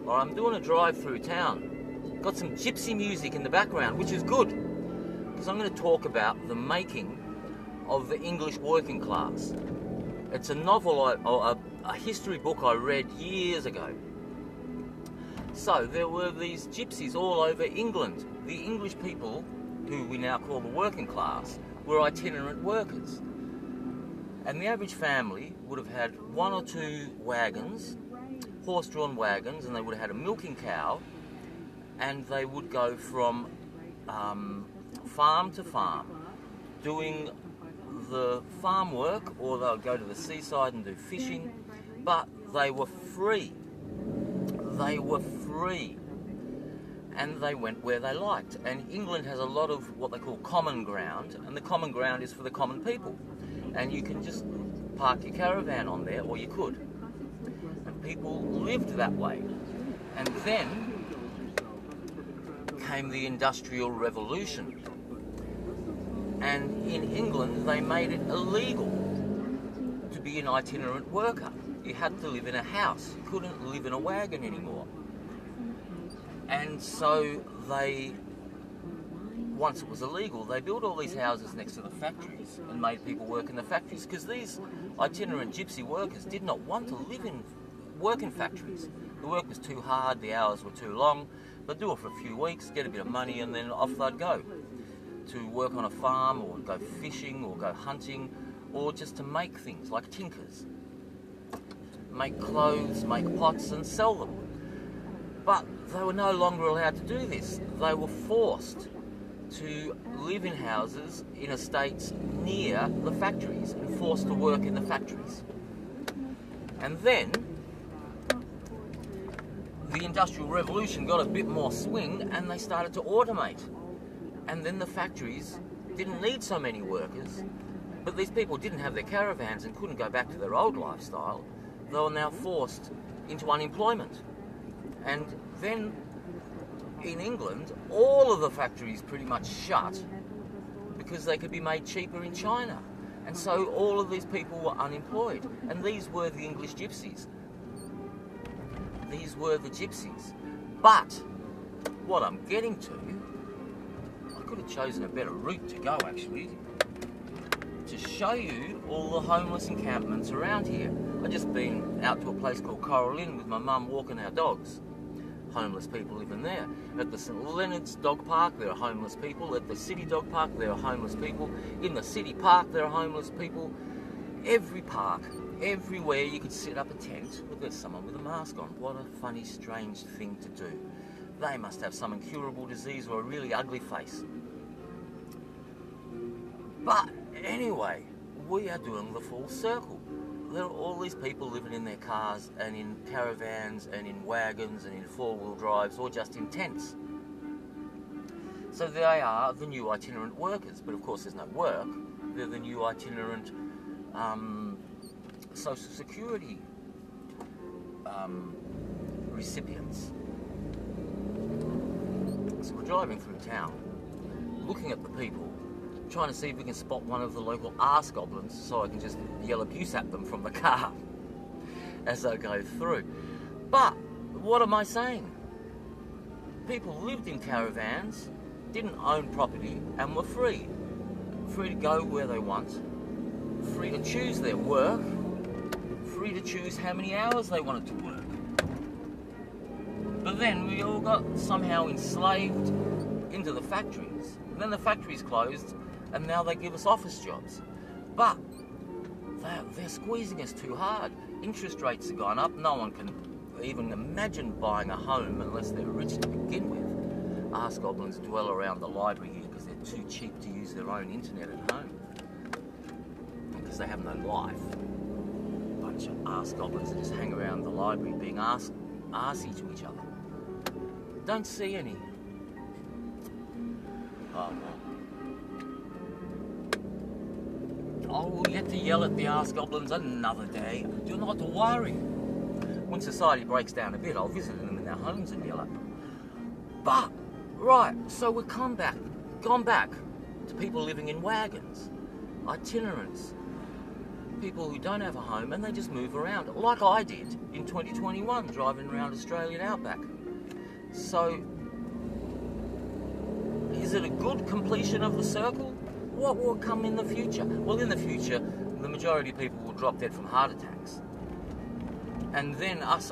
or I'm doing a drive through town. Got some gypsy music in the background, which is good, because I'm going to talk about the making of the English working class. It's a novel, or a history book I read years ago. So there were these gypsies all over England. The English people, who we now call the working class, were itinerant workers. And the average family would have had 1 or 2 wagons, horse-drawn wagons, and they would have had a milking cow, and they would go from farm to farm doing the farm work, or they'll go to the seaside and do fishing, but they were free. They were free. And they went where they liked. And England has a lot of what they call common ground, and the common ground is for the common people. And you can just park your caravan on there, or you could. And people lived that way. And then came the Industrial Revolution. And in England, they made it illegal to be an itinerant worker. You had to live in a house. You couldn't live in a wagon anymore. And so once it was illegal, they built all these houses next to the factories and made people work in the factories, because these itinerant gypsy workers did not want to work in factories. The work was too hard, the hours were too long. They'd do it for a few weeks, get a bit of money, and then off they'd go to work on a farm, or go fishing, or go hunting, or just to make things like tinkers. Make clothes, make pots, and sell them. But they were no longer allowed to do this. They were forced to live in houses in estates near the factories, and forced to work in the factories. And then the Industrial Revolution got a bit more swing, and they started to automate. And then the factories didn't need so many workers, but these people didn't have their caravans and couldn't go back to their old lifestyle. They were now forced into unemployment. And then in England, all of the factories pretty much shut because they could be made cheaper in China. And so all of these people were unemployed. And these were the English gypsies. These were the gypsies. But what I'm getting to, I could have chosen a better route to go actually, to show you all the homeless encampments around here. I've just been out to a place called Coral Inn with my mum walking our dogs. Homeless people living there. At the St Leonard's Dog Park, there are homeless people. At the City Dog Park, there are homeless people. In the City Park, there are homeless people. Every park, everywhere you could set up a tent, but there's someone with a mask on. What a funny, strange thing to do. They must have some incurable disease or a really ugly face. But anyway, we are doing the full circle. There are all these people living in their cars and in caravans and in wagons and in four-wheel drives, or just in tents. So they are the new itinerant workers, but of course there's no work. They're the new itinerant Social Security recipients. So we're driving through town, looking at the people, trying to see if we can spot one of the local arse goblins so I can just yell abuse at them from the car as I go through. But what am I saying? People lived in caravans, didn't own property, and were free. Free to go where they want, free to choose their work, free to choose how many hours they wanted to work. But then we all got somehow enslaved into the factories. And then the factories closed, and now they give us office jobs. But they're squeezing us too hard. Interest rates have gone up. No one can even imagine buying a home unless they're rich to begin with. Arse goblins dwell around the library here because they're too cheap to use their own internet at home. Because they have no life. Bunch of arse goblins that just hang around the library being arsey to each other. Don't see any. Oh, well. I will get to yell at the arse goblins another day. Do not worry. When society breaks down a bit, I'll visit them in their homes and yell at them. But, right, so we've gone back to people living in wagons, itinerants. people who don't have a home and they just move around, like I did in 2021, driving around Australian outback. So, is it a good completion of the circle? What will come in the future? Well, in the future, the majority of people will drop dead from heart attacks. And then us,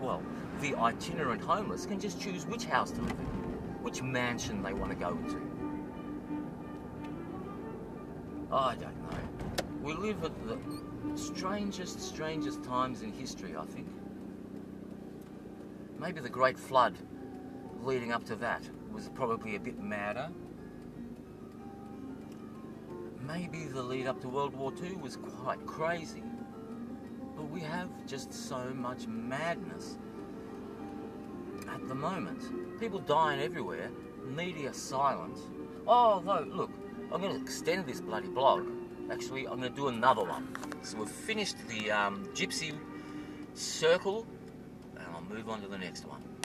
well, the itinerant homeless can just choose which house to live in, which mansion they want to go into. I don't know. We live at the strangest times in history, I think. Maybe the Great Flood leading up to that was probably a bit madder. Maybe the lead up to World War II was quite crazy. But we have just so much madness at the moment. People dying everywhere, media silent. Oh, though, look, I'm going to extend this bloody blog. Actually, I'm going to do another one. So we've finished the Gypsy circle, and I'll move on to the next one.